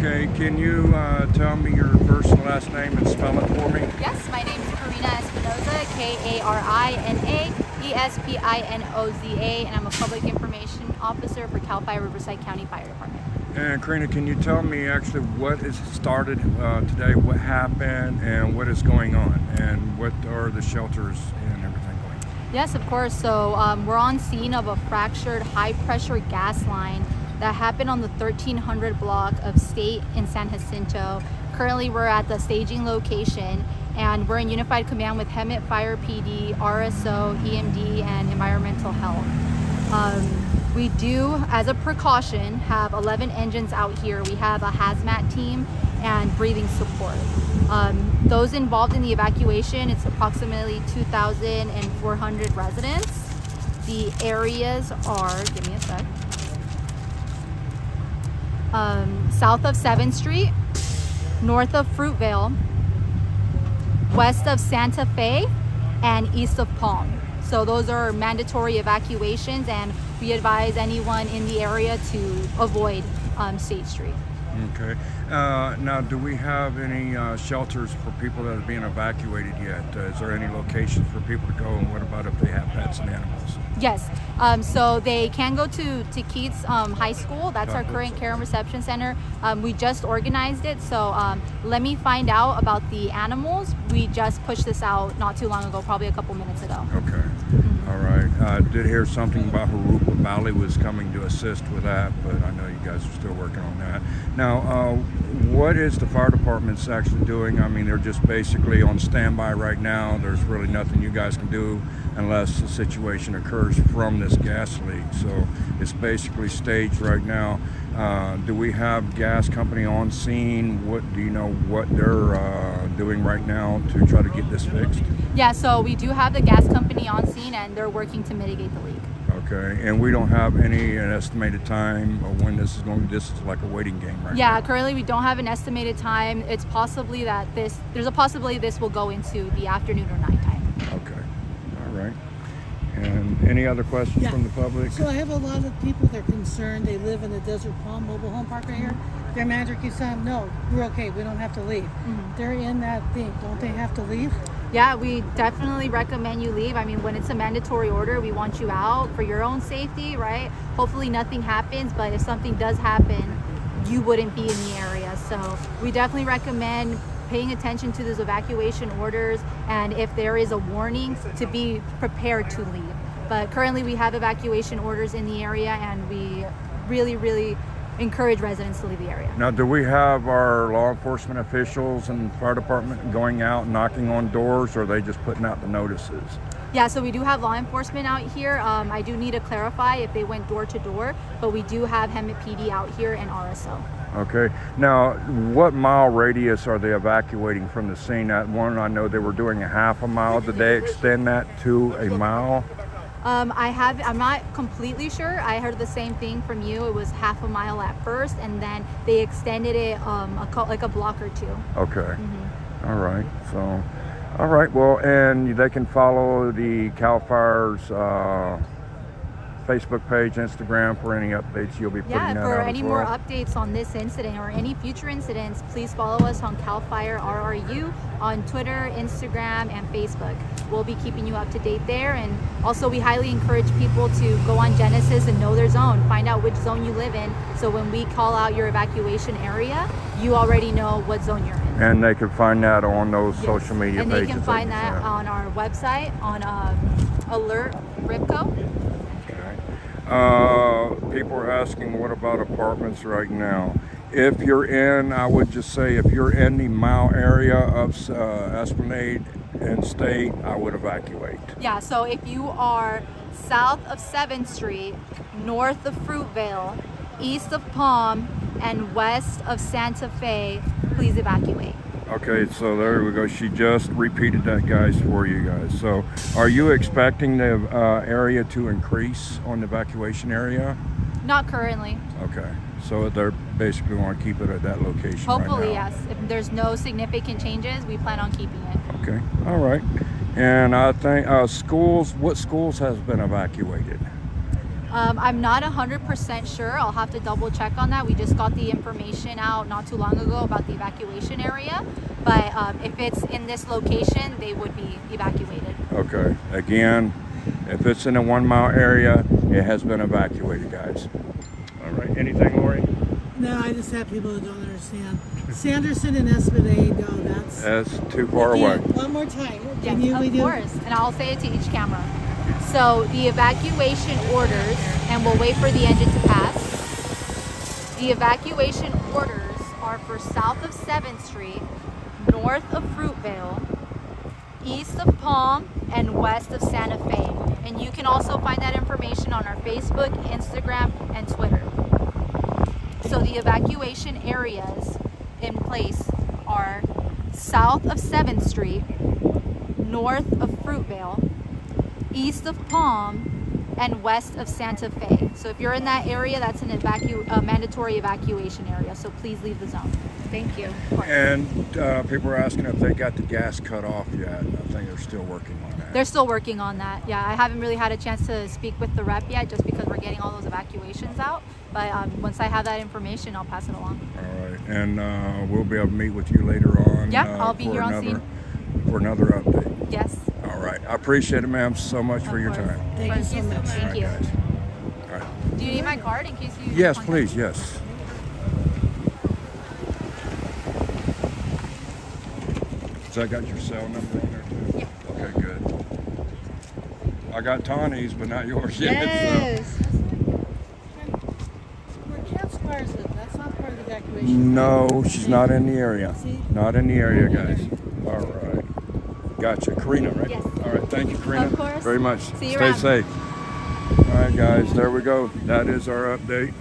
Okay, can you tell me your first and last name and spell it for me? Yes, my name is Karina Espinoza, Karinaespinoza, and I'm a Public Information Officer for CAL FIRE Riverside County Fire Department. And Karina, can you tell me actually what is started today, what happened, and what is going on, and what are the shelters and everything going on? Yes, of course. So we're on scene of a fractured high-pressure gas line that happened on the 1300 block of State in San Jacinto. Currently, we're at the staging location, and we're in unified command with Hemet Fire PD, RSO, EMD, and Environmental Health. We do, as a precaution, have 11 engines out here. We have a hazmat team and breathing support. Those involved in the evacuation, it's approximately 2,400 residents. The areas are, give me a sec, south of 7th Street, north of Fruitvale, west of Santa Fe, and east of Palm. So those are mandatory evacuations, and we advise anyone in the area to avoid State Street. Okay. Now, do we have any shelters for people that are being evacuated yet? Is there any locations for people to go, and what about if they have pets and animals? Yes. So they can go to Keats High School. That's our current care and reception center. We just organized it. So let me find out about the animals. We just pushed this out not too long ago, probably a couple minutes ago. Okay. All right. I did hear something about Harupa Valley was coming to assist with that, but I know you guys are still working on that. Now, what is the fire department's actually doing? I mean, they're just basically on standby right now. There's really nothing you guys can do unless the situation occurs from this gas leak. So it's basically staged right now. Do we have gas company on scene? What do you know what they're doing right now to try to get this fixed? Yeah, so we do have the gas company on scene, and they're working to mitigate the leak. Okay, and we don't have an estimated time of when this is going. This is like a waiting game right now. Yeah, currently we don't have an estimated time. It's possibly that there's a possibility this will go into the afternoon or nighttime. Okay, all right. And any other questions from the public? So I have a lot of people that are concerned. They live in the Desert Palm Mobile Home Park right here. Their manager keeps telling them, no, we're okay. We don't have to leave. They're in that thing. Don't they have to leave? Yeah, we definitely recommend you leave. I mean, when it's a mandatory order, we want you out for your own safety, right? Hopefully nothing happens, but if something does happen, you wouldn't be in the area. So we definitely recommend paying attention to those evacuation orders, and if there is a warning, to be prepared to leave. But currently we have evacuation orders in the area, and we really encourage residents to leave the area. Now, do we have our law enforcement officials and fire department going out knocking on doors, or are they just putting out the notices? Yeah, so we do have law enforcement out here. I do need to clarify if they went door to door, but we do have Hemet PD out here and RSO. Okay. Now, what mile radius are they evacuating from the scene? That one, I know they were doing a half a mile. Did they extend that to a mile? I'm not completely sure. I heard the same thing from you. It was half a mile at first, and then they extended it like a block or two. Okay. All right. So, all right. Well, and they can follow the CAL FIRE's Facebook page, Instagram for any updates you'll be putting that out. Yeah, for any as more well. updates on this incident or any future incidents, please follow us on CAL FIRE RRU on Twitter, Instagram, and Facebook. We'll be keeping you up to date there, and also we highly encourage people to go on Genesis and know their zone. Find out which zone you live in, so when we call out your evacuation area, you already know what zone you're in. And they can find that on those social media and pages. they can find that on our website on Alert Ripco. People are asking, what about apartments right now? If you're in, I would just say, if you're in the mile area of Esplanade and State, I would evacuate. Yeah, so if you are south of 7th Street, north of Fruitvale, east of Palm, and west of Santa Fe, please evacuate. Okay, so there we go. She just repeated that, guys, for you guys. So are you expecting the area to increase on the evacuation area? Not currently. Okay, so they're basically want to keep it at that location. Hopefully, right now. yes. If there's no significant changes, we plan on keeping it. Okay, all right. And I think schools, what schools has been evacuated? I'm not 100% sure. I'll have to double check on that. We just got the information out not too long ago about the evacuation area. But if it's in this location, they would be evacuated. Okay. Again, if it's in a 1 mile area, it has been evacuated, guys. All right. Anything, Lori? No, I just have people that don't understand. Sanderson and Esplanade, no, That's too far away. Again, one more time. Yes, Can you, we of do? course. And I'll say it to each camera. So the evacuation orders, and we'll wait for the engine to pass. The evacuation orders are for south of 7th Street, north of Fruitvale, east of Palm, and west of Santa Fe. And you can also find that information on our Facebook, Instagram, and Twitter. So the evacuation areas in place are south of 7th Street, north of Fruitvale, east of Palm, and west of Santa Fe. So if you're in that area, that's an mandatory evacuation area. So please leave the zone. Thank you. And people are asking if they got the gas cut off yet. I think they're still working on that. They're still working on that. Yeah, I haven't really had a chance to speak with the rep yet, just because we're getting all those evacuations out. But once I have that information, I'll pass it along. All right. And we'll be able to meet with you later on. Yeah, I'll be here on scene. For another update. Yes. All right. I appreciate it, ma'am, so much for your course. time. Thank you so much. All Thank right, you. guys. All right. Do you need my card in case you? Yes, contact please. me? Yes. So I got your cell number on there too? Yeah. Okay, good. I got Tawny's, but not yours yet. Yes. Where calfires live, that's not part of the So. evacuation. No, she's not in the area. See? Not in the area, guys. All right. Gotcha. Karina, right? Yes. All right. Thank you, Karina. Of course. Very much. See you Stay around. safe. All right, guys. There we go. That is our update.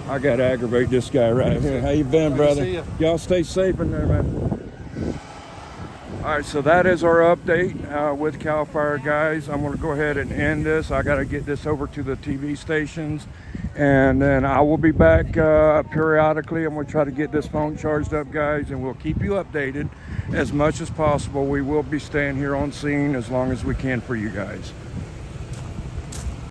I got to aggravate this guy right here. How you been, brother? see ya. Y'all stay safe in there, man. All right, so that is our update with CAL FIRE, guys. I'm going to go ahead and end this. I got to get this over to the TV stations, and then I will be back periodically. I'm going to try to get this phone charged up, guys, and we'll keep you updated as much as possible. We will be staying here on scene as long as we can for you guys.